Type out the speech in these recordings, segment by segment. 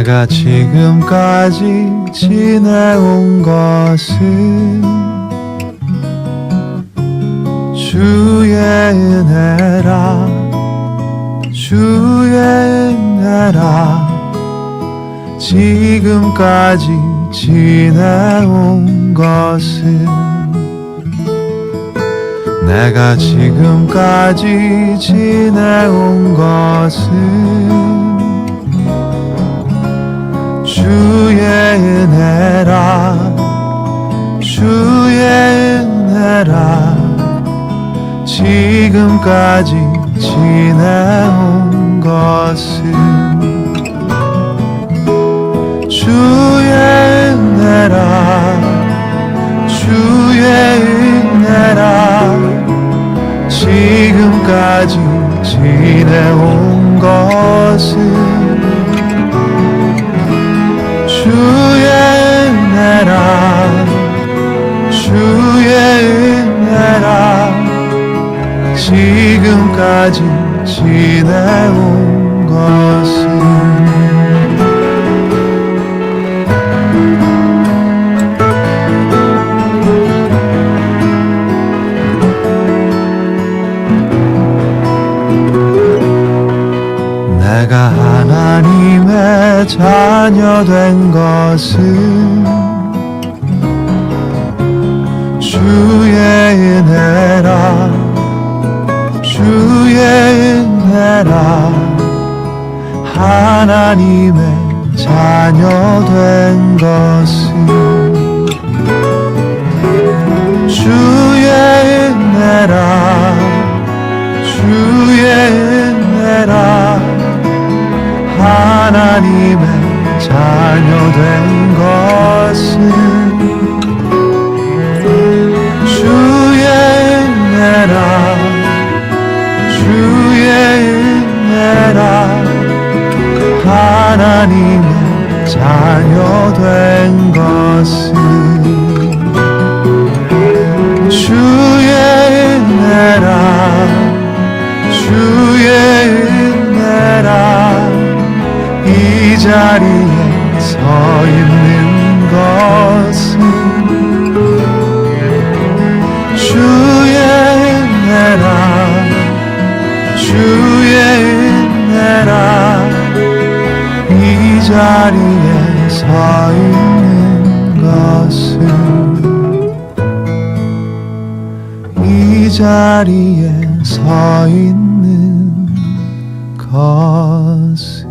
내가 지금까지 지내온 것은 주의 은혜라 주의 은혜라 지금까지 지내온 것은 내가 지금까지 지내온 것은 주의 은혜라 주의 은혜라 지금까지 지내온 것은 주의 은혜라 주의 은혜라 지금까지 지내온 것은 주의 은혜라 주의 은혜라 지금까지 지내온 것은 내가 하나님의 자녀 된 것은 주의 은혜라 주의 은혜라 하나님의 자녀 된 것은 주의 은혜라 주의 은혜라 하나님의 자녀 된 것은 주의 은혜라 주의 은혜라 하나님의 자녀 된 것은 주의 은혜라 주의 은혜라 이 자리에 서 있는 것은 주의 은혜라 주의 은혜라 이 자리에 서 있는 것은 이 자리에 서 있는 것은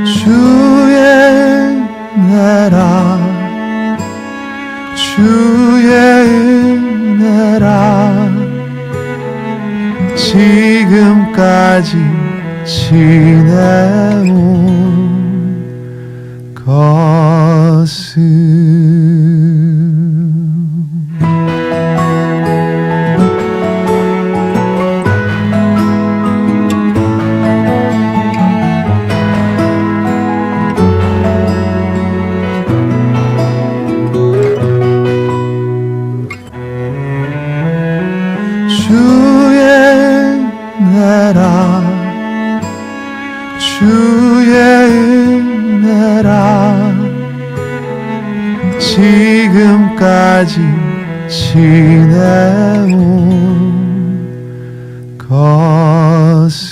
주의 은혜라 주의 은혜라 지금까지 지내온 것은 주의 은혜라 지금까지 지내온 것은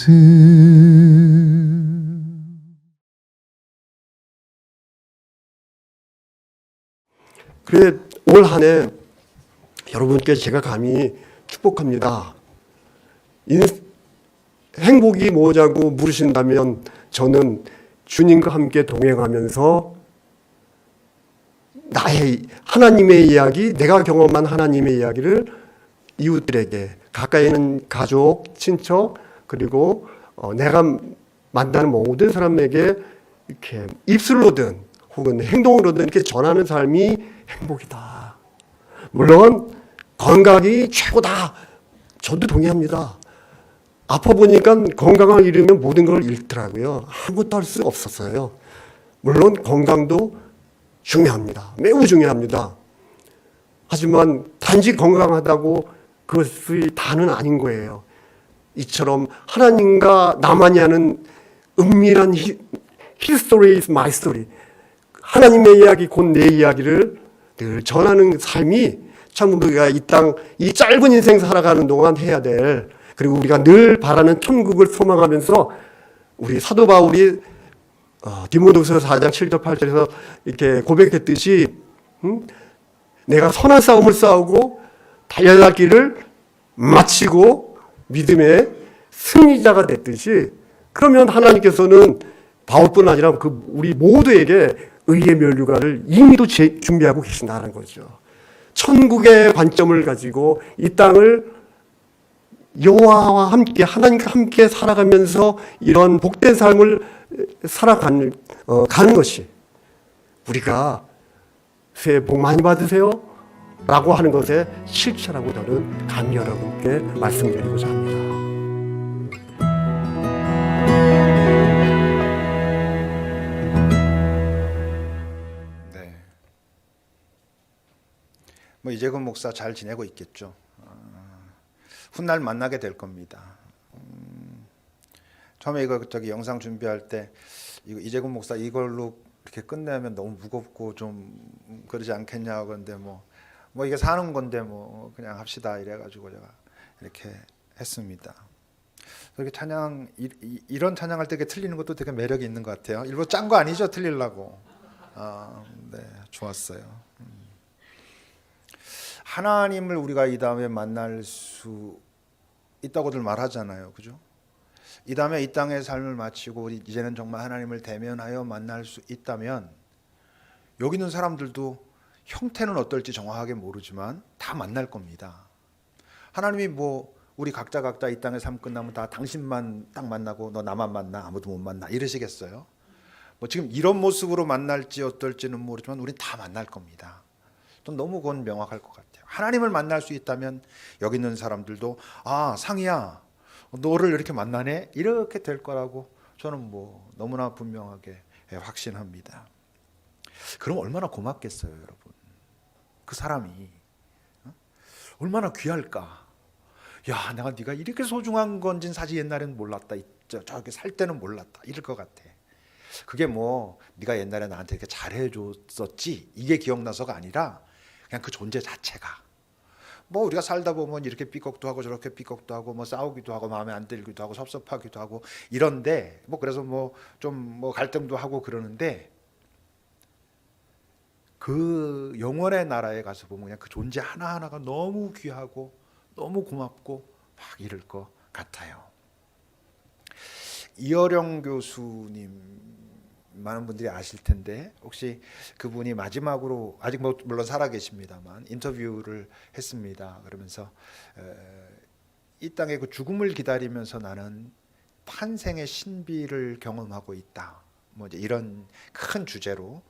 그래 올 한 해 여러분께 제가 감히 축복합니다. 행복이 뭐냐고 물으신다면 저는 주님과 함께 동행하면서 나의 하나님의 이야기, 내가 경험한 하나님의 이야기를 이웃들에게, 가까이 있는 가족, 친척, 그리고 내가 만나는 모든 사람에게 이렇게 입술로든 혹은 행동으로든 이렇게 전하는 삶이 행복이다. 물론 건강이 최고다. 저도 동의합니다. 아파 보니까 건강을 잃으면 모든 걸 잃더라고요. 아무것도 할 수 없었어요. 물론 건강도 중요합니다. 매우 중요합니다. 하지만 단지 건강하다고 그것이 다는 아닌 거예요. 이처럼 하나님과 나만이 아는 은밀한 history is my story, 하나님의 이야기 곧 내 이야기를 늘 전하는 삶이 참 우리가 이 짧은 인생 살아가는 동안 해야 될, 그리고 우리가 늘 바라는 천국을 소망하면서 우리 사도 바울이 디모데후서 4장 7절 8절에서 이렇게 고백했듯이 내가 선한 싸움을 싸우고 달려갈 길을 마치고 믿음의 승리자가 됐듯이, 그러면 하나님께서는 바울뿐 아니라 우리 모두에게 의의 면류관을 이미도 준비하고 계신다는 거죠. 천국의 관점을 가지고 이 땅을 여호와와 함께, 하나님과 함께 살아가면서 이런 복된 삶을 살아가는 것이, 우리가 새해 복 많이 받으세요 라고 하는 것의 실체라고 저는 감히 여러분께 말씀드리고자 합니다. 뭐 이재근 목사 잘 지내고 있겠죠. 훗날 만나게 될 겁니다. 처음에 이거 영상 준비할 때 이재근 목사 이걸로 이렇게 끝내면 너무 무겁고 좀 그러지 않겠냐 그런데 뭐 이게 사는 건데 뭐 그냥 합시다 이래가지고 제가 이렇게 했습니다. 이렇게 찬양 이런 찬양할 때 이렇게 틀리는 것도 되게 매력이 있는 것 같아요. 일부러 짠 거 아니죠, 틀리려고. 네, 좋았어요. 하나님을 우리가 이 다음에 만날 수 있다고들 말하잖아요, 그죠? 이 다음에 이 땅의 삶을 마치고 이제는 정말 하나님을 대면하여 만날 수 있다면, 여기 있는 사람들도 형태는 어떨지 정확하게 모르지만 다 만날 겁니다. 하나님이 뭐 우리 각자 이 땅의 삶 끝나면 다 당신만 딱 만나고 너 나만 만나, 아무도 못 만나 이러시겠어요? 뭐 지금 이런 모습으로 만날지 어떨지는 모르지만 우린 다 만날 겁니다. 좀 너무 그건 명확할 것 같아요. 하나님을 만날 수 있다면 여기 있는 사람들도 상희야 너를 이렇게 만나네 이렇게 될 거라고 저는 뭐 너무나 분명하게 확신합니다. 그럼 얼마나 고맙겠어요, 여러분. 그 사람이 얼마나 귀할까. 야, 내가 네가 이렇게 소중한 건진 사실 옛날에는 몰랐다, 저렇게 살 때는 몰랐다 이럴 것 같아. 그게 뭐 네가 옛날에 나한테 이렇게 잘해줬었지 이게 기억나서가 아니라 그냥 그 존재 자체가, 뭐 우리가 살다 보면 이렇게 삐걱도 하고 저렇게 삐걱도 하고 뭐 싸우기도 하고 마음에 안 들기도 하고 섭섭하기도 하고 이런데, 뭐 그래서 뭐 좀 뭐 갈등도 하고 그러는데, 그 영원의 나라에 가서 보면 그냥 그 존재 하나하나가 너무 귀하고 너무 고맙고 막 이럴 것 같아요. 이어령 교수님 많은 분들이 아실 텐데, 혹시 그분이 마지막으로 아직 뭐 물론 살아 계십니다만 인터뷰를 했습니다. 그러면서 이 땅의 그 죽음을 기다리면서 나는 탄생의 신비를 경험하고 있다. 뭐 이제 이런 큰 주제로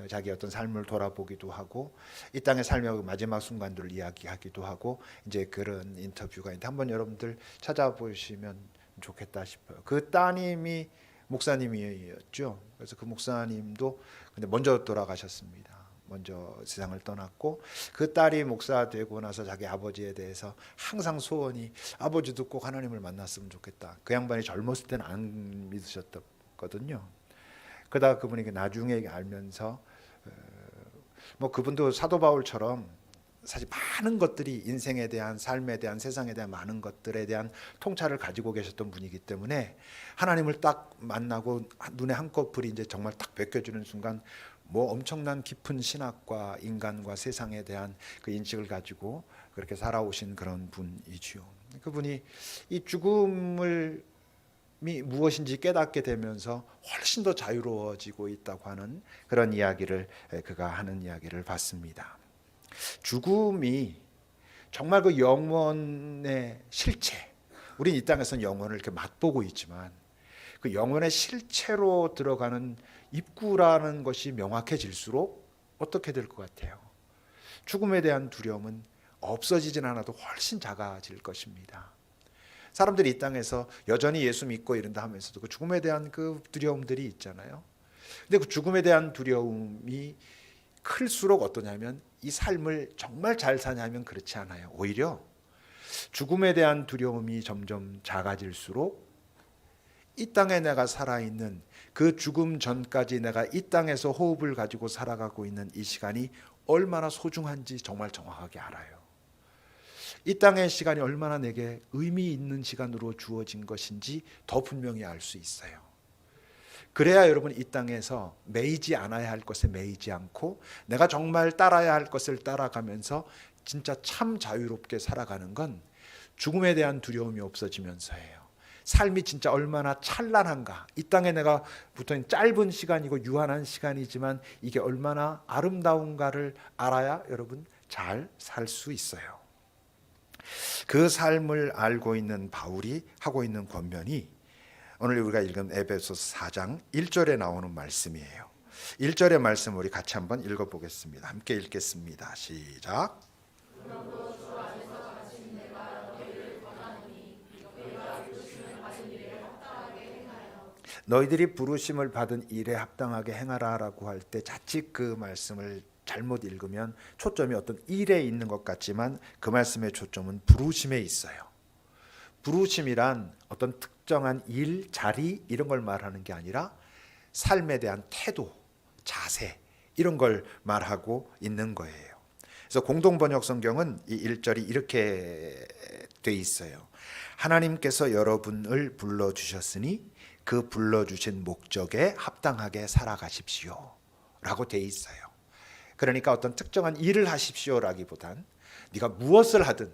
자기 어떤 삶을 돌아보기도 하고 이 땅의 삶의 마지막 순간들을 이야기하기도 하고 이제 그런 인터뷰가 있는데 한번 여러분들 찾아보시면 좋겠다 싶어요. 그 따님이 목사님이었죠. 그래서 그 목사님도 근데 먼저 돌아가셨습니다. 먼저 세상을 떠났고, 그 딸이 목사 되고 나서 자기 아버지에 대해서 항상 소원이 아버지도 꼭 하나님을 만났으면 좋겠다. 그 양반이 젊었을 때는 안 믿으셨거든요. 그러다가 그분이 나중에 알면서 뭐 그분도 사도 바울처럼 사실 많은 것들이 인생에 대한, 삶에 대한, 세상에 대한 많은 것들에 대한 통찰을 가지고 계셨던 분이기 때문에 하나님을 딱 만나고 눈에 한꺼풀이 이제 정말 딱 벗겨주는 순간 뭐 엄청난 깊은 신학과 인간과 세상에 대한 그 인식을 가지고 그렇게 살아오신 그런 분이지요. 그분이 이 죽음을 무엇인지 깨닫게 되면서 훨씬 더 자유로워지고 있다고 하는 그런 이야기를 그가 하는 이야기를 봤습니다. 죽음이 정말 그 영혼의 실체, 우린 이 땅에서는 영혼을 이렇게 맛보고 있지만 그 영혼의 실체로 들어가는 입구라는 것이 명확해질수록 어떻게 될 것 같아요? 죽음에 대한 두려움은 없어지진 않아도 훨씬 작아질 것입니다. 사람들이 이 땅에서 여전히 예수 믿고 이런다 하면서도 그 죽음에 대한 그 두려움들이 있잖아요. 근데 그 죽음에 대한 두려움이 클수록 어떠냐면 이 삶을 정말 잘 사냐면 그렇지 않아요. 오히려 죽음에 대한 두려움이 점점 작아질수록 이 땅에 내가 살아있는 그 죽음 전까지 내가 이 땅에서 호흡을 가지고 살아가고 있는 이 시간이 얼마나 소중한지 정말 정확하게 알아요. 이 땅의 시간이 얼마나 내게 의미 있는 시간으로 주어진 것인지 더 분명히 알 수 있어요. 그래야 여러분 이 땅에서 매이지 않아야 할 것에 매이지 않고 내가 정말 따라야 할 것을 따라가면서 진짜 참 자유롭게 살아가는 건 죽음에 대한 두려움이 없어지면서예요. 삶이 진짜 얼마나 찬란한가. 이 땅에 내가 붙어있는 짧은 시간이고 유한한 시간이지만 이게 얼마나 아름다운가를 알아야 여러분 잘 살 수 있어요. 그 삶을 알고 있는 바울이 하고 있는 권면이 오늘 우리가 읽은 에베소서 4장 1절에 나오는 말씀이에요. 1절의 말씀 우리 같이 한번 읽어보겠습니다. 함께 읽겠습니다. 시작. 너희들이 부르심을 받은 일에 합당하게 행하라라고 할 때 자칫 그 말씀을 잘못 읽으면 초점이 어떤 일에 있는 것 같지만 그 말씀의 초점은 부르심에 있어요. 부르심이란 어떤 특정한 일, 자리 이런 걸 말하는 게 아니라 삶에 대한 태도, 자세 이런 걸 말하고 있는 거예요. 그래서 공동번역 성경은 이 1절이 이렇게 돼 있어요. 하나님께서 여러분을 불러주셨으니 그 불러주신 목적에 합당하게 살아가십시오 라고 돼 있어요. 그러니까 어떤 특정한 일을 하십시오라기보단 네가 무엇을 하든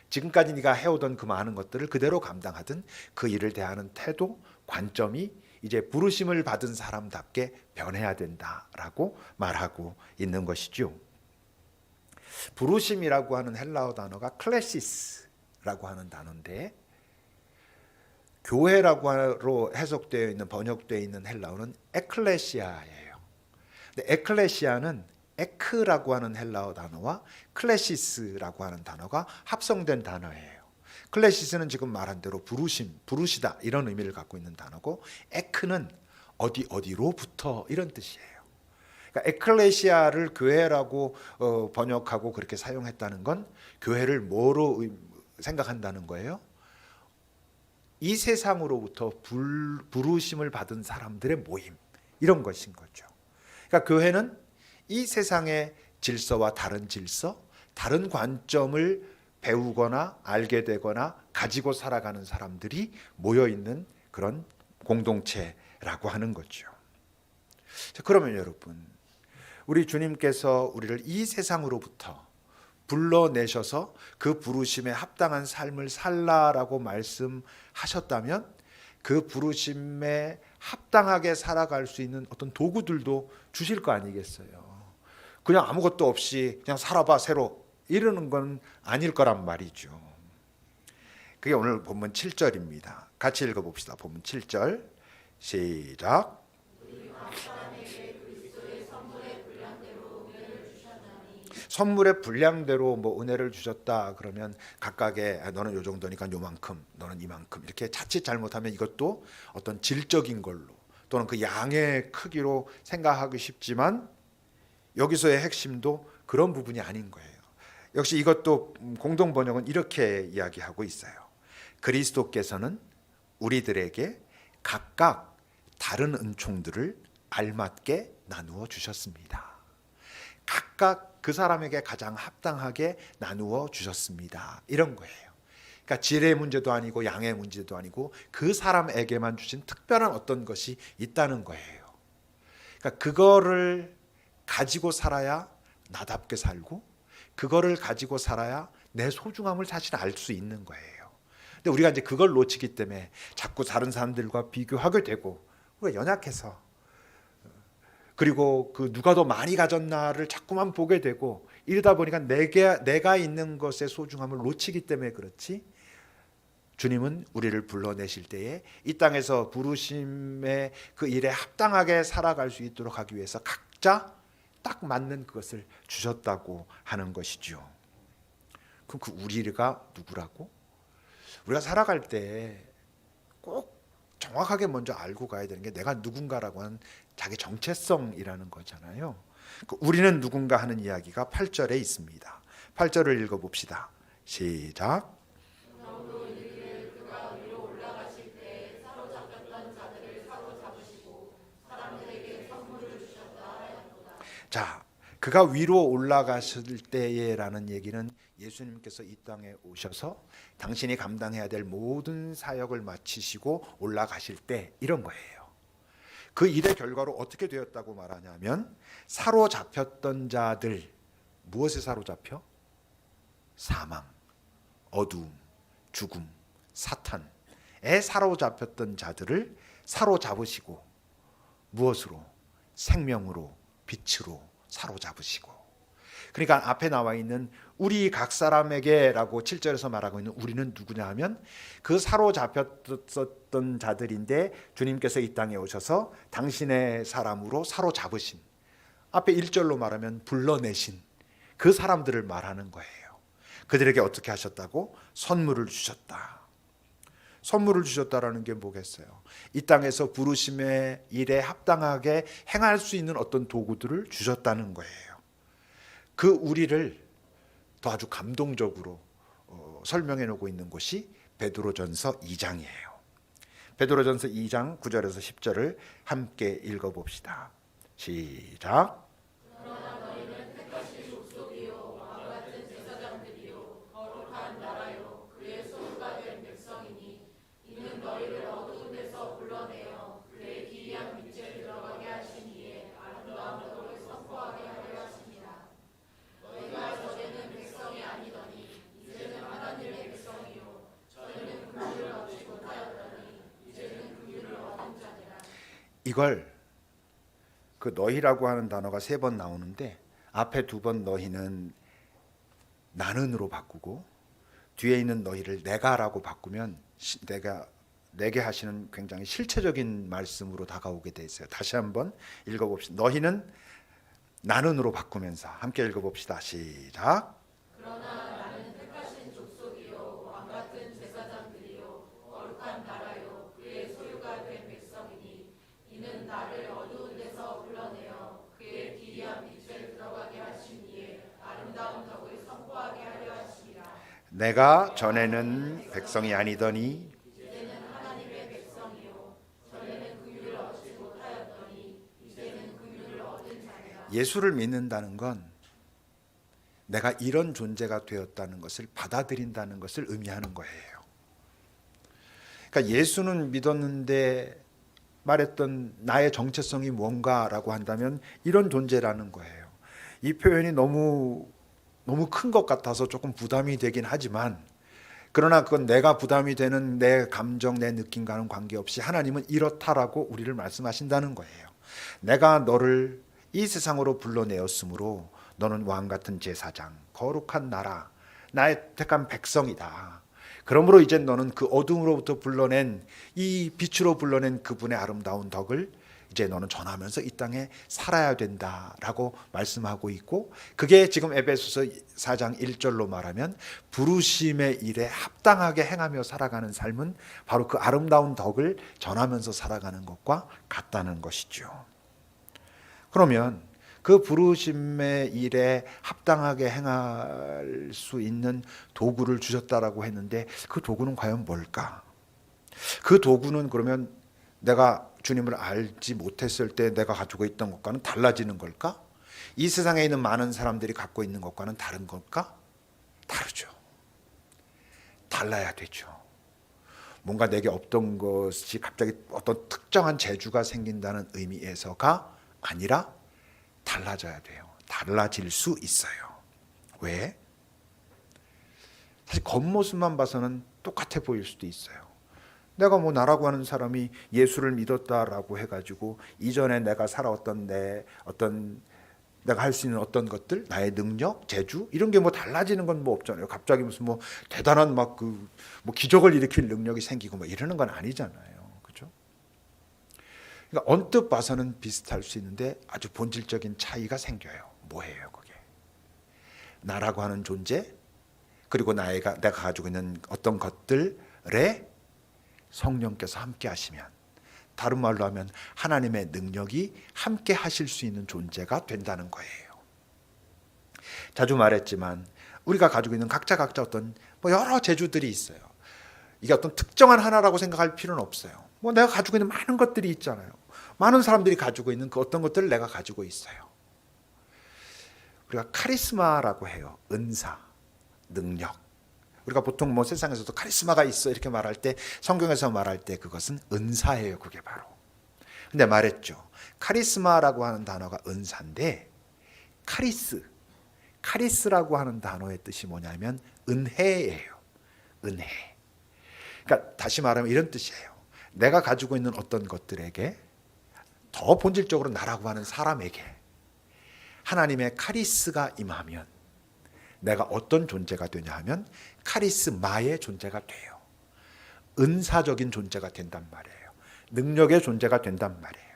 지금까지 네가 해오던 그 많은 것들을 그대로 감당하든 그 일을 대하는 태도, 관점이 이제 부르심을 받은 사람답게 변해야 된다라고 말하고 있는 것이죠. 부르심이라고 하는 헬라어 단어가 클레시스라고 하는 단어인데 교회라고 해석되어 있는 번역되어 있는 헬라어는 에클레시아예요. 근데 에클레시아는 에크라고 하는 헬라어 단어와 클레시스라고 하는 단어가 합성된 단어예요. 클레시스는 지금 말한 대로 부르심, 부르시다 이런 의미를 갖고 있는 단어고 에크는 어디로부터 이런 뜻이에요. 그러니까 에클레시아를 교회라고 번역하고 그렇게 사용했다는 건 교회를 뭐로 생각한다는 거예요? 이 세상으로부터 부르심을 받은 사람들의 모임 이런 것인 거죠. 그러니까 교회는 이 세상의 질서와 다른 질서, 다른 관점을 배우거나 알게 되거나 가지고 살아가는 사람들이 모여있는 그런 공동체라고 하는 거죠. 자, 그러면 여러분, 우리 주님께서 우리를 이 세상으로부터 불러내셔서 그 부르심에 합당한 삶을 살라라고 말씀하셨다면 그 부르심에 합당하게 살아갈 수 있는 어떤 도구들도 주실 거 아니겠어요. 그냥 아무것도 없이 그냥 살아봐 새로 이러는 건 아닐 거란 말이죠. 그게 오늘 본문 7절입니다. 같이 읽어봅시다. 본문 7절 시작. 선물의 분량대로 뭐 은혜를 주셨다 그러면 각각의 너는 요 정도니까 요만큼 너는 이만큼 이렇게 자칫 잘못하면 이것도 어떤 질적인 걸로 또는 그 양의 크기로 생각하기 쉽지만 여기서의 핵심도 그런 부분이 아닌 거예요. 역시 이것도 공동번역은 이렇게 이야기하고 있어요. 그리스도께서는 우리들에게 각각 다른 은총들을 알맞게 나누어 주셨습니다. 각각 그 사람에게 가장 합당하게 나누어 주셨습니다. 이런 거예요. 그러니까 질의 문제도 아니고 양의 문제도 아니고 그 사람에게만 주신 특별한 어떤 것이 있다는 거예요. 그러니까 그거를 가지고 살아야 나답게 살고 그거를 가지고 살아야 내 소중함을 사실 알 수 있는 거예요. 근데 우리가 이제 그걸 놓치기 때문에 자꾸 다른 사람들과 비교하게 되고 우리가 연약해서 그리고 그 누가 더 많이 가졌나를 자꾸만 보게 되고 이러다 보니까 내가 있는 것의 소중함을 놓치기 때문에 그렇지 주님은 우리를 불러내실 때에 이 땅에서 부르심의 그 일에 합당하게 살아갈 수 있도록 하기 위해서 각자 딱 맞는 그것을 주셨다고 하는 것이죠. 그럼 그 우리가 누구라고? 우리가 살아갈 때 꼭 정확하게 먼저 알고 가야 되는 게 내가 누군가라고 하는 자기 정체성이라는 거잖아요. 우리는 누군가 하는 이야기가 8절에 있습니다. 8절을 읽어봅시다. 시작. 자, 그가 위로 올라가실 때에라는 얘기는 예수님께서 이 땅에 오셔서 당신이 감당해야 될 모든 사역을 마치시고 올라가실 때 이런 거예요. 그 일의 결과로 어떻게 되었다고 말하냐면 사로잡혔던 자들, 무엇에 사로잡혀? 사망, 어두움, 죽음, 사탄에 사로잡혔던 자들을 사로잡으시고 무엇으로? 생명으로, 빛으로 사로잡으시고. 그러니까 앞에 나와 있는 우리 각 사람에게라고 7절에서 말하고 있는 우리는 누구냐 하면 그 사로잡혔던 자들인데 주님께서 이 땅에 오셔서 당신의 사람으로 사로잡으신, 앞에 1절로 말하면 불러내신 그 사람들을 말하는 거예요. 그들에게 어떻게 하셨다고? 선물을 주셨다. 선물을 주셨다라는 게 뭐겠어요? 이 땅에서 부르심의 일에 합당하게 행할 수 있는 어떤 도구들을 주셨다는 거예요. 그 우리를 더 아주 감동적으로 설명해 놓고 있는 곳이 베드로전서 2장이에요. 베드로전서 2장 9절에서 10절을 함께 읽어봅시다. 시작. 이걸 그 너희라고 하는 단어가 3번 나오는데 앞에 2번 너희는 나는으로 바꾸고 뒤에 있는 너희를 내가라고 바꾸면 내게 하시는 굉장히 실체적인 말씀으로 다가오게 돼 있어요. 다시 한번 읽어봅시다. 너희는 나는으로 바꾸면서 함께 읽어봅시다. 시작. 그러나 나는 택하신 족속이요 왕같은 제사장들이요 거룩한 나라요 그의 소유가 된 백성이니 이는 나를 어두운 데서 불러내어 그의 기이한 빛에 들어가게 하신 이에 아름다운 덕을 선포하게 하려 하심이라. 내가 전에는 백성이 아니더니 이제는 하나님의 백성이요 전에는 긍휼을 얻지 못하였더니 이제는 긍휼을 얻은 자니라. 예수를 믿는다는 건 내가 이런 존재가 되었다는 것을 받아들인다는 것을 의미하는 거예요. 그러니까 예수는 믿었는데 말했던 나의 정체성이 뭔가라고 한다면 이런 존재라는 거예요. 이 표현이 너무 큰 것 같아서 조금 부담이 되긴 하지만 그러나 그건 내가 부담이 되는 내 감정, 내 느낌과는 관계없이 하나님은 이렇다라고 우리를 말씀하신다는 거예요. 내가 너를 이 세상으로 불러내었으므로 너는 왕같은 제사장, 거룩한 나라, 나의 택한 백성이다. 그러므로 이제 너는 그 어둠으로부터 불러낸 이 빛으로 불러낸 그분의 아름다운 덕을 이제 너는 전하면서 이 땅에 살아야 된다라고 말씀하고 있고, 그게 지금 에베소서 4장 1절로 말하면 부르심의 일에 합당하게 행하며 살아가는 삶은 바로 그 아름다운 덕을 전하면서 살아가는 것과 같다는 것이죠. 그러면 그 부르심의 일에 합당하게 행할 수 있는 도구를 주셨다라고 했는데 그 도구는 과연 뭘까? 그 도구는 그러면 내가 주님을 알지 못했을 때 내가 가지고 있던 것과는 달라지는 걸까? 이 세상에 있는 많은 사람들이 갖고 있는 것과는 다른 걸까? 다르죠. 달라야 되죠. 뭔가 내게 없던 것이 갑자기 어떤 특정한 재주가 생긴다는 의미에서가 아니라 달라져야 돼요. 달라질 수 있어요. 왜? 사실 겉모습만 봐서는 똑같아 보일 수도 있어요. 내가 나라고 하는 사람이 예수를 믿었다라고 해가지고 이전에 내가 살아왔던 내가 할 수 있는 어떤 것들, 나의 능력, 재주 이런 게 달라지는 건 없잖아요. 갑자기 무슨 대단한 기적을 일으킬 능력이 생기고 이러는 건 아니잖아요. 그렇죠? 그러니까 언뜻 봐서는 비슷할 수 있는데 아주 본질적인 차이가 생겨요. 뭐예요, 그게? 나라고 하는 존재, 그리고 내가 가지고 있는 어떤 것들에 성령께서 함께 하시면, 다른 말로 하면 하나님의 능력이 함께 하실 수 있는 존재가 된다는 거예요. 자주 말했지만 우리가 가지고 있는 각자 어떤 여러 재주들이 있어요. 이게 어떤 특정한 하나라고 생각할 필요는 없어요. 내가 가지고 있는 많은 것들이 있잖아요. 많은 사람들이 가지고 있는 그 어떤 것들을 내가 가지고 있어요. 우리가 카리스마라고 해요. 은사, 능력. 우리가 보통 뭐 세상에서도 카리스마가 있어 이렇게 말할 때, 성경에서 말할 때 그것은 은사예요. 그게 바로. 근데 말했죠. 카리스마라고 하는 단어가 은사인데, 카리스라고 하는 단어의 뜻이 뭐냐면 은혜예요. 은혜. 그러니까 다시 말하면 이런 뜻이에요. 내가 가지고 있는 어떤 것들에게, 더 본질적으로 나라고 하는 사람에게 하나님의 카리스가 임하면 내가 어떤 존재가 되냐 하면 카리스마의 존재가 돼요. 은사적인 존재가 된단 말이에요. 능력의 존재가 된단 말이에요.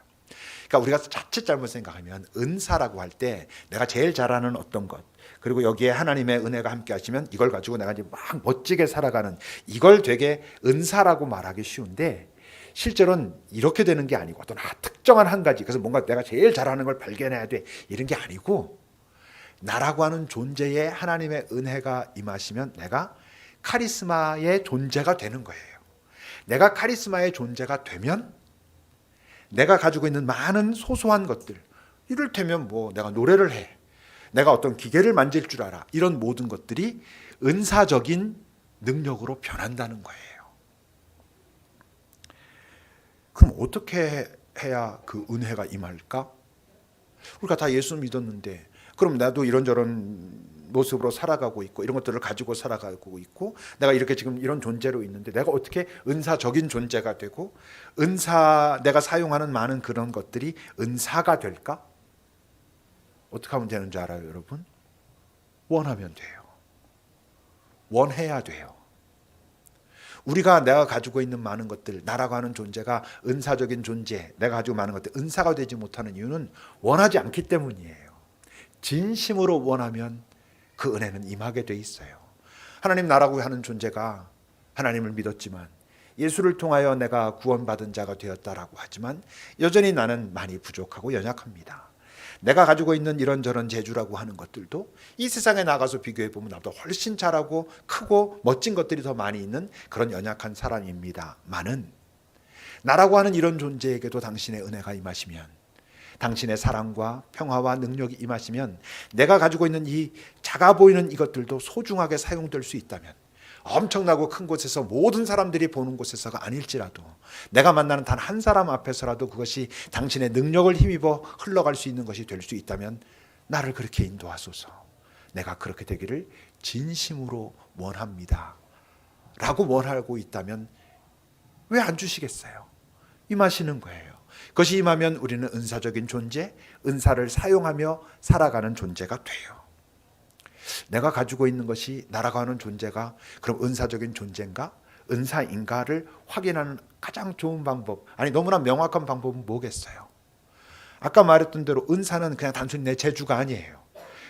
그러니까 우리가 자칫 잘못 생각하면 은사라고 할 때 내가 제일 잘하는 어떤 것, 그리고 여기에 하나님의 은혜가 함께 하시면 이걸 가지고 내가 이제 막 멋지게 살아가는, 이걸 되게 은사라고 말하기 쉬운데, 실제로는 이렇게 되는 게 아니고 어떤 특정한 한 가지, 그래서 뭔가 내가 제일 잘하는 걸 발견해야 돼 이런 게 아니고, 나라고 하는 존재에 하나님의 은혜가 임하시면 내가 카리스마의 존재가 되는 거예요. 내가 카리스마의 존재가 되면 내가 가지고 있는 많은 소소한 것들, 이를테면 뭐 내가 노래를 해, 내가 어떤 기계를 만질 줄 알아, 이런 모든 것들이 은사적인 능력으로 변한다는 거예요. 그럼 어떻게 해야 그 은혜가 임할까? 우리가 다 예수 믿었는데, 그럼 나도 이런저런 모습으로 살아가고 있고 이런 것들을 가지고 살아가고 있고, 내가 이렇게 지금 이런 존재로 있는데 내가 어떻게 은사적인 존재가 되고, 내가 사용하는 많은 그런 것들이 은사가 될까? 어떻게 하면 되는 줄 알아요, 여러분? 원하면 돼요. 원해야 돼요. 내가 가지고 있는 많은 것들, 나라고 하는 존재가 은사적인 존재, 내가 가지고 많은 것들 은사가 되지 못하는 이유는 원하지 않기 때문이에요. 진심으로 원하면 그 은혜는 임하게 돼 있어요. 하나님 나라고 하는 존재가, 하나님을 믿었지만 예수를 통하여 내가 구원받은 자가 되었다라고 하지만 여전히 나는 많이 부족하고 연약합니다. 내가 가지고 있는 이런저런 재주라고 하는 것들도 이 세상에 나가서 비교해 보면 나보다 훨씬 잘하고 크고 멋진 것들이 더 많이 있는 그런 연약한 사람입니다만은, 나라고 하는 이런 존재에게도 당신의 은혜가 임하시면, 당신의 사랑과 평화와 능력이 임하시면, 내가 가지고 있는 이 작아 보이는 이것들도 소중하게 사용될 수 있다면, 엄청나고 큰 곳에서 모든 사람들이 보는 곳에서가 아닐지라도 내가 만나는 단 한 사람 앞에서라도 그것이 당신의 능력을 힘입어 흘러갈 수 있는 것이 될 수 있다면 나를 그렇게 인도하소서. 내가 그렇게 되기를 진심으로 원합니다 라고 원하고 있다면 왜 안 주시겠어요? 임하시는 거예요. 그것이 임하면 우리는 은사적인 존재, 은사를 사용하며 살아가는 존재가 돼요. 내가 가지고 있는 것이 나라고 하는 존재가 그럼 은사적인 존재인가? 은사인가를 확인하는 가장 좋은 방법, 아니 너무나 명확한 방법은 뭐겠어요? 아까 말했던 대로 은사는 그냥 단순히 내 재주가 아니에요.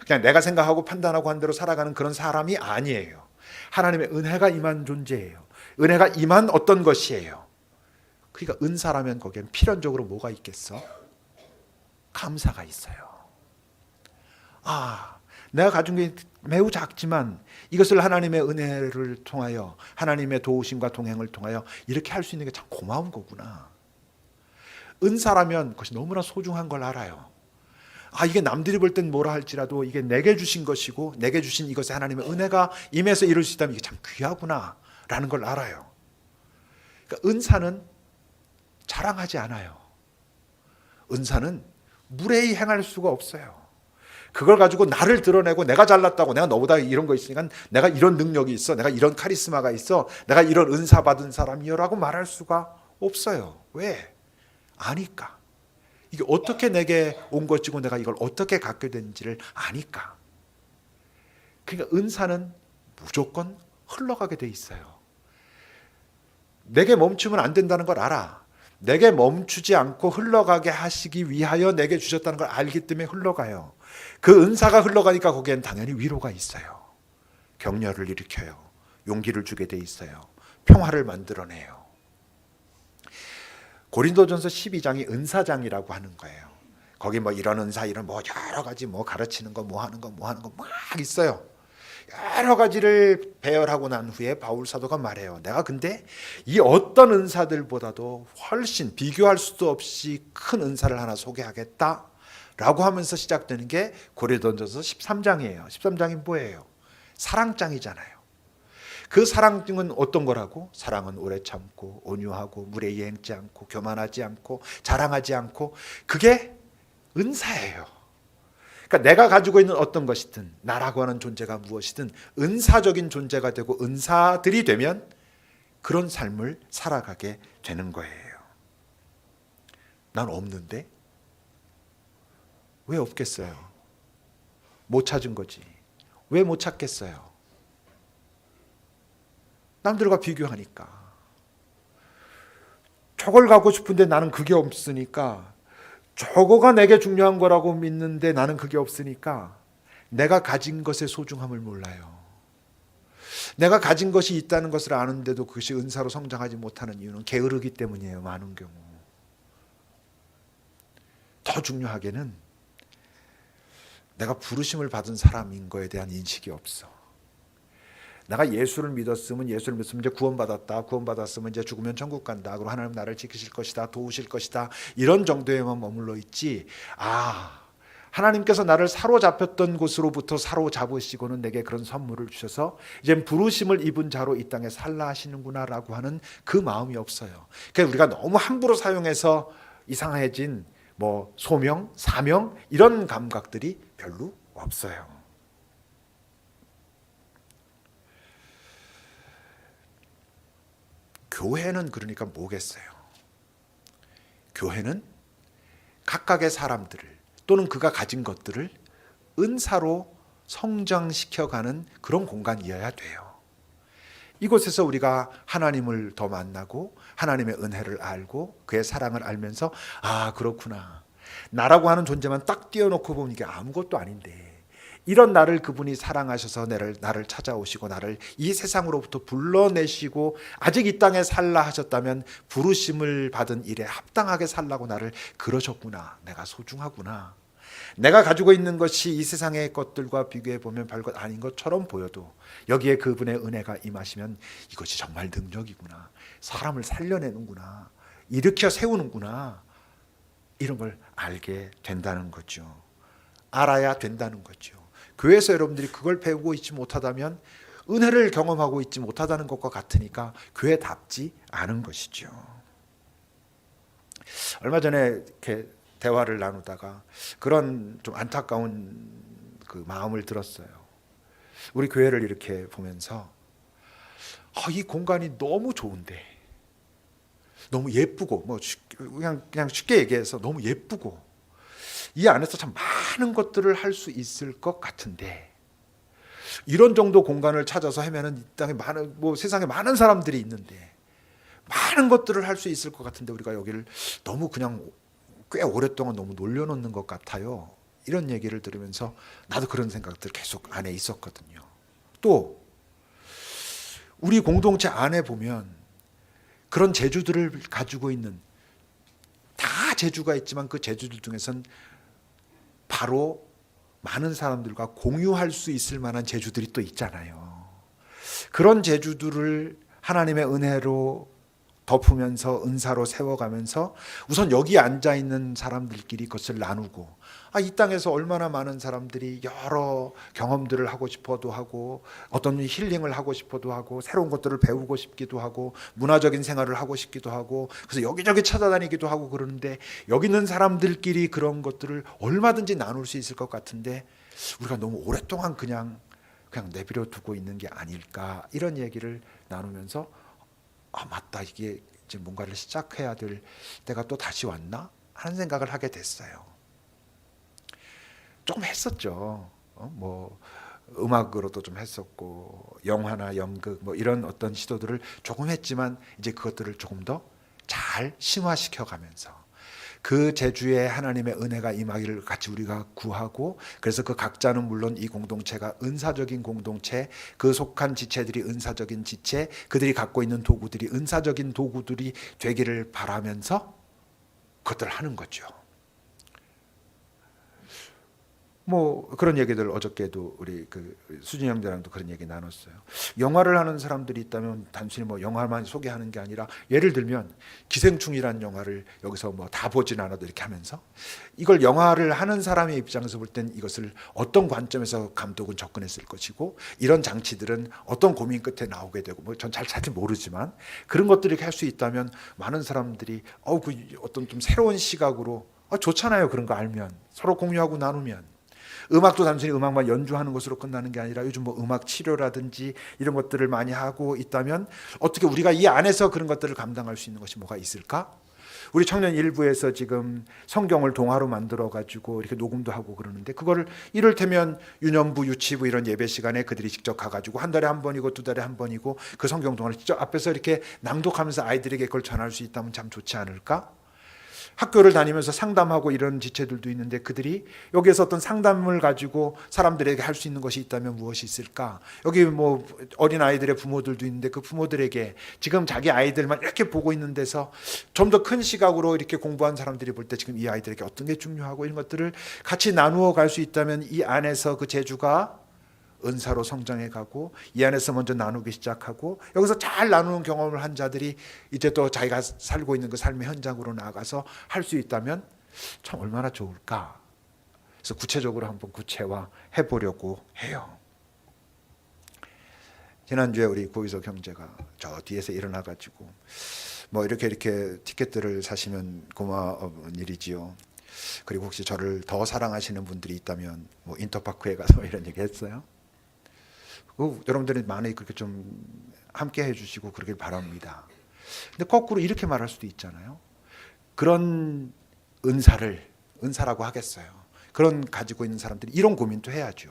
그냥 내가 생각하고 판단하고 한 대로 살아가는 그런 사람이 아니에요. 하나님의 은혜가 임한 존재예요. 은혜가 임한 어떤 것이에요. 그러니까 은사라면 거기엔 필연적으로 뭐가 있겠어? 감사가 있어요. 내가 가진 게 매우 작지만 이것을 하나님의 은혜를 통하여, 하나님의 도우심과 동행을 통하여 이렇게 할 수 있는 게 참 고마운 거구나. 은사라면 그것이 너무나 소중한 걸 알아요. 이게 남들이 볼 땐 뭐라 할지라도 이게 내게 주신 것이고, 내게 주신 이것에 하나님의 은혜가 임해서 이룰 수 있다면 이게 참 귀하구나 라는 걸 알아요. 그러니까 은사는 자랑하지 않아요. 은사는 무례히 행할 수가 없어요. 그걸 가지고 나를 드러내고 내가 잘났다고, 내가 너보다 이런 거 있으니까 내가 이런 능력이 있어, 내가 이런 카리스마가 있어, 내가 이런 은사 받은 사람이요 라고 말할 수가 없어요. 왜? 아니까. 이게 어떻게 내게 온 것이고 내가 이걸 어떻게 갖게 된지를 아니까. 그러니까 은사는 무조건 흘러가게 돼 있어요. 내게 멈추면 안 된다는 걸 알아. 내게 멈추지 않고 흘러가게 하시기 위하여 내게 주셨다는 걸 알기 때문에 흘러가요. 그 은사가 흘러가니까 거기엔 당연히 위로가 있어요. 격려를 일으켜요. 용기를 주게 돼 있어요. 평화를 만들어내요. 고린도전서 12장이 은사장이라고 하는 거예요. 거기 뭐 이런 은사, 이런 뭐 여러 가지 뭐 가르치는 거, 뭐 하는 거 막 있어요. 여러 가지를 배열하고 난 후에 바울 사도가 말해요. 내가 근데 이 어떤 은사들보다도 훨씬 비교할 수도 없이 큰 은사를 하나 소개하겠다 라고 하면서 시작되는 게 고린도전서 13장이에요. 13장이 뭐예요? 사랑장이잖아요. 그 사랑은 어떤 거라고? 사랑은 오래 참고 온유하고 물에 이행지 않고 교만하지 않고 자랑하지 않고, 그게 은사예요. 그러니까 내가 가지고 있는 어떤 것이든 나라고 하는 존재가 무엇이든 은사적인 존재가 되고 은사들이 되면 그런 삶을 살아가게 되는 거예요. 난 없는데? 왜 없겠어요? 못 찾은 거지. 왜 못 찾겠어요? 남들과 비교하니까. 저걸 갖고 싶은데 나는 그게 없으니까, 저거가 내게 중요한 거라고 믿는데 나는 그게 없으니까 내가 가진 것의 소중함을 몰라요. 내가 가진 것이 있다는 것을 아는데도 그것이 은사로 성장하지 못하는 이유는 게으르기 때문이에요. 많은 경우. 더 중요하게는 내가 부르심을 받은 사람인 거에 대한 인식이 없어. 내가 예수를 믿었으면 이제 구원받았으면 이제 죽으면 천국 간다, 그리고 하나님 나를 지키실 것이다, 도우실 것이다, 이런 정도에만 머물러 있지, 하나님께서 나를 사로잡혔던 곳으로부터 사로잡으시고는 내게 그런 선물을 주셔서 이제 부르심을 입은 자로 이 땅에 살라 하시는구나 라고 하는 그 마음이 없어요. 그러니까 우리가 너무 함부로 사용해서 이상해진 소명, 사명, 이런 감각들이 별로 없어요. 교회는 그러니까 뭐겠어요? 교회는 각각의 사람들을 또는 그가 가진 것들을 은사로 성장시켜가는 그런 공간이어야 돼요. 이곳에서 우리가 하나님을 더 만나고 하나님의 은혜를 알고 그의 사랑을 알면서 그렇구나, 나라고 하는 존재만 딱 띄워놓고 보면 이게 아무것도 아닌데, 이런 나를 그분이 사랑하셔서 나를 찾아오시고 나를 이 세상으로부터 불러내시고 아직 이 땅에 살라 하셨다면 부르심을 받은 일에 합당하게 살라고 나를 그러셨구나, 내가 소중하구나, 내가 가지고 있는 것이 이 세상의 것들과 비교해 보면 별것 아닌 것처럼 보여도 여기에 그분의 은혜가 임하시면 이것이 정말 능력이구나, 사람을 살려내는구나, 일으켜 세우는구나, 이런 걸 알게 된다는 거죠. 알아야 된다는 거죠. 교회에서 여러분들이 그걸 배우고 있지 못하다면 은혜를 경험하고 있지 못하다는 것과 같으니까 교회답지 않은 것이죠. 얼마 전에 이렇게 대화를 나누다가 그런 좀 안타까운 그 마음을 들었어요. 우리 교회를 이렇게 보면서 이 공간이 너무 좋은데, 너무 예쁘고 그냥 쉽게 얘기해서 너무 예쁘고 이 안에서 참 많은 것들을 할 수 있을 것 같은데, 이런 정도 공간을 찾아서 하면은 이 땅에 세상에 많은 사람들이 있는데 많은 것들을 할 수 있을 것 같은데 우리가 여기를 너무 그냥 꽤 오랫동안 너무 놀려놓는 것 같아요. 이런 얘기를 들으면서 나도 그런 생각들 계속 안에 있었거든요. 또 우리 공동체 안에 보면 그런 재주들을 가지고 있는, 다 재주가 있지만 그 재주들 중에선 바로 많은 사람들과 공유할 수 있을 만한 재주들이 또 있잖아요. 그런 재주들을 하나님의 은혜로 덮으면서 은사로 세워가면서 우선 여기 앉아있는 사람들끼리 그것을 나누고, 이 땅에서 얼마나 많은 사람들이 여러 경험들을 하고 싶어도 하고 어떤 힐링을 하고 싶어도 하고 새로운 것들을 배우고 싶기도 하고 문화적인 생활을 하고 싶기도 하고, 그래서 여기저기 찾아다니기도 하고 그러는데 여기 있는 사람들끼리 그런 것들을 얼마든지 나눌 수 있을 것 같은데 우리가 너무 오랫동안 그냥 내버려 두고 있는 게 아닐까, 이런 얘기를 나누면서 맞다, 이게 이제 뭔가를 시작해야 될 때가 또 다시 왔나 하는 생각을 하게 됐어요. 조금 했었죠. 음악으로도 좀 했었고 영화나 연극 이런 어떤 시도들을 조금 했지만 이제 그것들을 조금 더 잘 심화시켜 가면서 그 제주에 하나님의 은혜가 임하기를 같이 우리가 구하고, 그래서 그 각자는 물론 이 공동체가 은사적인 공동체, 그 속한 지체들이 은사적인 지체, 그들이 갖고 있는 도구들이 은사적인 도구들이 되기를 바라면서 그것들을 하는 거죠. 뭐 그런 얘기들 어저께도 우리 그 수진 형제랑도 그런 얘기 나눴어요. 영화를 하는 사람들이 있다면 단순히 뭐 영화만 소개하는 게 아니라 예를 들면 기생충이라는 영화를 여기서 뭐 다 보진 않아도 이렇게 하면서 이걸 영화를 하는 사람의 입장에서 볼 땐 이것을 어떤 관점에서 감독은 접근했을 것이고 이런 장치들은 어떤 고민 끝에 나오게 되고 뭐 전 잘 모르지만 그런 것들을 할 수 있다면 많은 사람들이 그 어떤 좀 새로운 시각으로 좋잖아요. 그런 거 알면 서로 공유하고 나누면. 음악도 단순히 음악만 연주하는 것으로 끝나는 게 아니라 요즘 뭐 음악 치료라든지 이런 것들을 많이 하고 있다면 어떻게 우리가 이 안에서 그런 것들을 감당할 수 있는 것이 뭐가 있을까? 우리 청년 일부에서 지금 성경을 동화로 만들어 가지고 이렇게 녹음도 하고 그러는데 그거를 이를테면 유년부, 유치부 이런 예배 시간에 그들이 직접 가가지고 한 달에 한 번이고 두 달에 한 번이고 그 성경 동화를 직접 앞에서 이렇게 낭독하면서 아이들에게 그걸 전할 수 있다면 참 좋지 않을까? 학교를 다니면서 상담하고 이런 지체들도 있는데 그들이 여기에서 어떤 상담을 가지고 사람들에게 할 수 있는 것이 있다면 무엇이 있을까? 여기 뭐 어린 아이들의 부모들도 있는데 그 부모들에게 지금 자기 아이들만 이렇게 보고 있는 데서 좀 더 큰 시각으로 이렇게 공부한 사람들이 볼 때 지금 이 아이들에게 어떤 게 중요하고 이런 것들을 같이 나누어 갈 수 있다면 이 안에서 그 재주가 은사로 성장해 가고 이 안에서 먼저 나누기 시작하고 여기서 잘 나누는 경험을 한 자들이 이제 또 자기가 살고 있는 그 삶의 현장으로 나가서 할 수 있다면 참 얼마나 좋을까. 그래서 구체적으로 한번 구체화해 보려고 해요. 지난주에 우리 고희석 형제가 저 뒤에서 일어나 가지고 뭐 이렇게 티켓들을 사시면 고마운 일이지요. 그리고 혹시 저를 더 사랑하시는 분들이 있다면 뭐 인터파크에 가서 이런 얘기 했어요. 여러분들이 많이 그렇게 좀 함께 해주시고 그러길 바랍니다. 근데 거꾸로 이렇게 말할 수도 있잖아요. 그런 은사라고 하겠어요. 그런 가지고 있는 사람들이 이런 고민도 해야죠.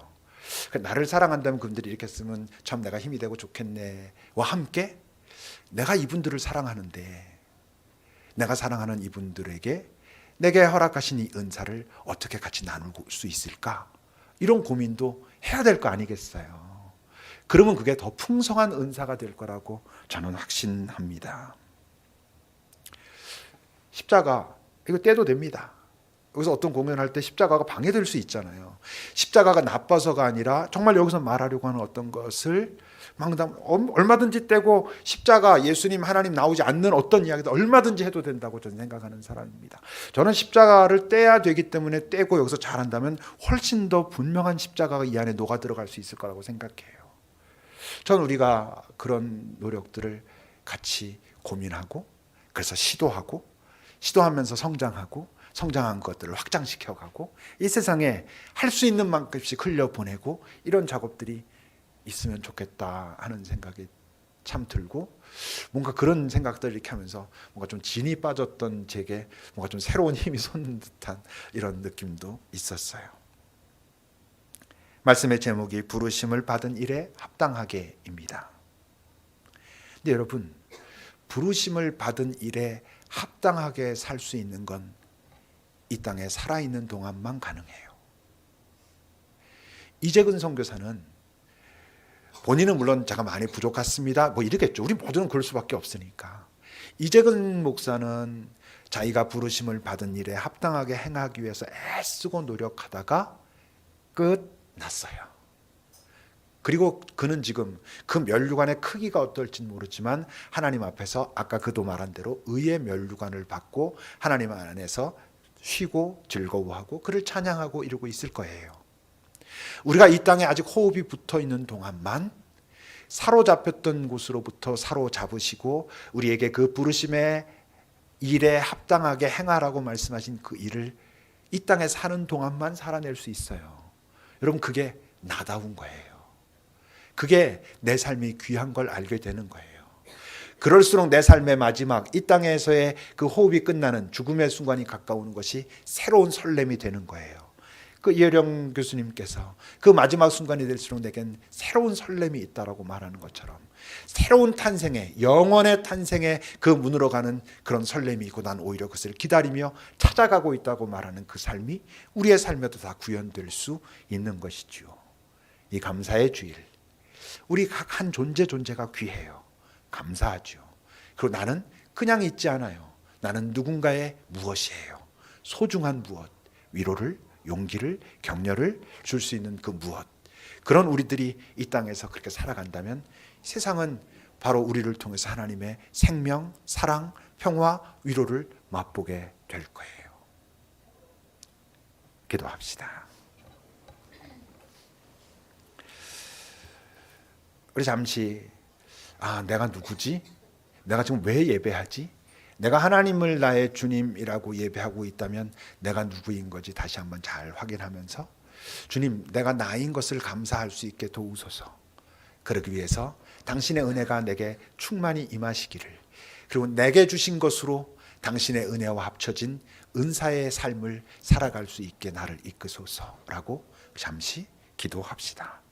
나를 사랑한다면 그분들이 이렇게 쓰면 참 내가 힘이 되고 좋겠네와 함께 내가 이분들을 사랑하는데 내가 사랑하는 이분들에게 내게 허락하신 이 은사를 어떻게 같이 나눌 수 있을까? 이런 고민도 해야 될 거 아니겠어요. 그러면 그게 더 풍성한 은사가 될 거라고 저는 확신합니다. 십자가 이거 떼도 됩니다. 여기서 어떤 공연할 때 십자가가 방해될 수 있잖아요. 십자가가 나빠서가 아니라 정말 여기서 말하려고 하는 어떤 것을 얼마든지 떼고 십자가 예수님 하나님 나오지 않는 어떤 이야기도 얼마든지 해도 된다고 저는 생각하는 사람입니다. 저는 십자가를 떼야 되기 때문에 떼고 여기서 잘한다면 훨씬 더 분명한 십자가가 이 안에 녹아 들어갈 수 있을 거라고 생각해요. 저는 우리가 그런 노력들을 같이 고민하고 그래서 시도하면서 성장한 것들을 확장시켜가고 이 세상에 할 수 있는 만큼씩 흘려보내고 이런 작업들이 있으면 좋겠다 하는 생각이 참 들고 뭔가 그런 생각들을 이렇게 하면서 뭔가 좀 진이 빠졌던 제게 뭔가 좀 새로운 힘이 솟는 듯한 이런 느낌도 있었어요. 말씀의 제목이 부르심을 받은 일에 합당하게입니다. 근데 여러분, 부르심을 받은 일에 합당하게 살 수 있는 건 이 땅에 살아있는 동안만 가능해요. 이재근 선교사는 본인은 물론 제가 많이 부족했습니다 뭐 이러겠죠. 우리 모두는 그럴 수밖에 없으니까. 이재근 목사는 자기가 부르심을 받은 일에 합당하게 행하기 위해서 애쓰고 노력하다가 끝났어요. 그리고 그는 지금 그 면류관의 크기가 어떨지는 모르지만 하나님 앞에서 아까 그도 말한 대로 의의 면류관을 받고 하나님 안에서 쉬고 즐거워하고 그를 찬양하고 이러고 있을 거예요. 우리가 이 땅에 아직 호흡이 붙어 있는 동안만 사로잡혔던 곳으로부터 사로잡으시고 우리에게 그 부르심의 일에 합당하게 행하라고 말씀하신 그 일을 이 땅에 사는 동안만 살아낼 수 있어요. 여러분, 그게 나다운 거예요. 그게 내 삶이 귀한 걸 알게 되는 거예요. 그럴수록 내 삶의 마지막 이 땅에서의 그 호흡이 끝나는 죽음의 순간이 가까우는 것이 새로운 설렘이 되는 거예요. 그 이혜령 교수님께서 그 마지막 순간이 될수록 내겐 새로운 설렘이 있다라고 말하는 것처럼 새로운 탄생의 영원의 탄생의 그 문으로 가는 그런 설렘이 있고 난 오히려 그것을 기다리며 찾아가고 있다고 말하는 그 삶이 우리의 삶에도 다 구현될 수 있는 것이지요. 이 감사의 주일, 우리 각 한 존재가 귀해요. 감사하죠. 그리고 나는 그냥 있지 않아요. 나는 누군가의 무엇이에요. 소중한 무엇, 위로를 용기를, 격려를 줄 수 있는 그 무엇, 그런 우리들이 이 땅에서 그렇게 살아간다면 세상은 바로 우리를 통해서 하나님의 생명, 사랑, 평화, 위로를 맛보게 될 거예요. 기도합시다. 우리 잠시 내가 누구지? 내가 지금 왜 예배하지? 내가 하나님을 나의 주님이라고 예배하고 있다면 내가 누구인 거지 다시 한번 잘 확인하면서 주님, 내가 나인 것을 감사할 수 있게 도우소서. 그러기 위해서 당신의 은혜가 내게 충만히 임하시기를, 그리고 내게 주신 것으로 당신의 은혜와 합쳐진 은사의 삶을 살아갈 수 있게 나를 이끄소서라고 잠시 기도합시다.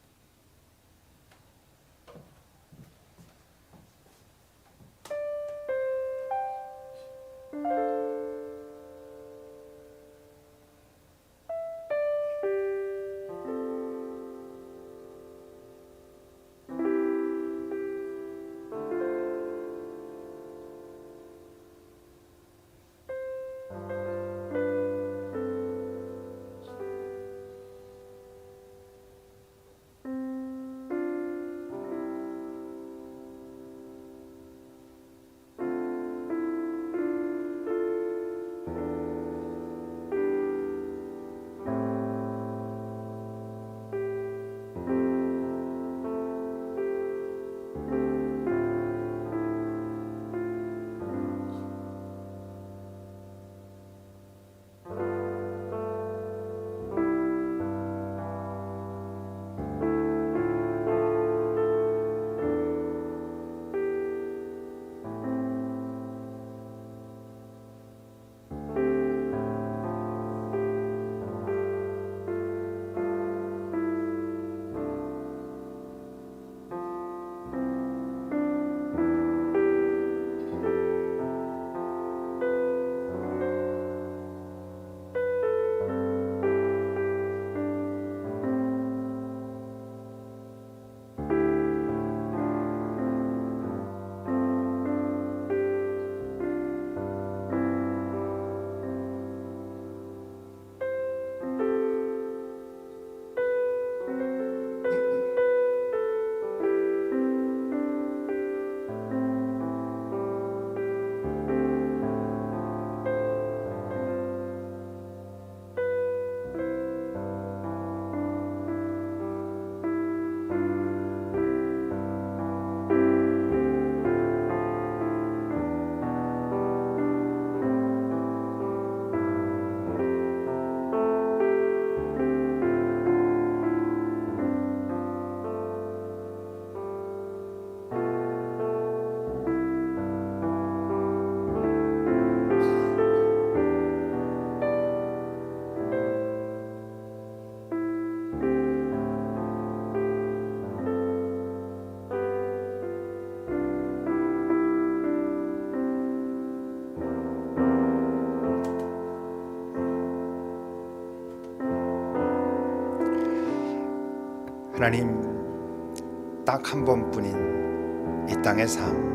하나님, 딱 한 번뿐인 이 땅의 삶,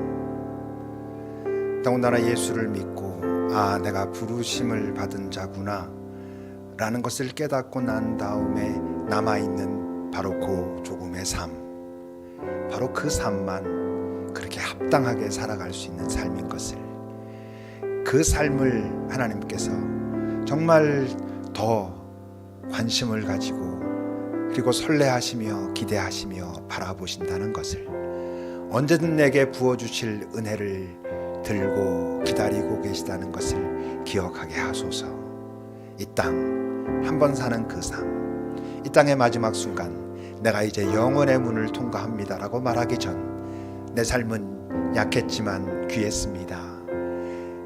더군다나 예수를 믿고 내가 부르심을 받은 자구나 라는 것을 깨닫고 난 다음에 남아있는 바로 그 조금의 삶, 바로 그 삶만 그렇게 합당하게 살아갈 수 있는 삶인 것을, 그 삶을 하나님께서 정말 더 관심을 가지고 그리고 설레하시며 기대하시며 바라보신다는 것을, 언제든 내게 부어주실 은혜를 들고 기다리고 계시다는 것을 기억하게 하소서. 이 땅 한 번 사는 그 삶, 이 땅의 마지막 순간 내가 이제 영원의 문을 통과합니다라고 말하기 전 내 삶은 약했지만 귀했습니다.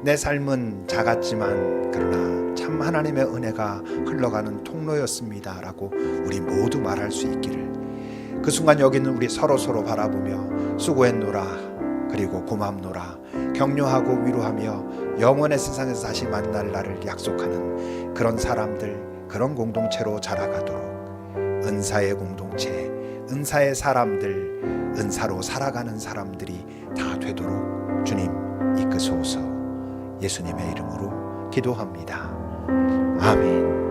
내 삶은 작았지만 그러나 참 하나님의 은혜가 흘러가는 통로였습니다 라고 우리 모두 말할 수 있기를, 그 순간 여기 있는 우리 서로 바라보며 수고했노라, 그리고 고맙노라, 격려하고 위로하며 영원의 세상에서 다시 만날 날을 약속하는 그런 사람들, 그런 공동체로 자라가도록, 은사의 공동체, 은사의 사람들, 은사로 살아가는 사람들이 다 되도록 주님 이끄소서. 예수님의 이름으로 기도합니다. 아멘.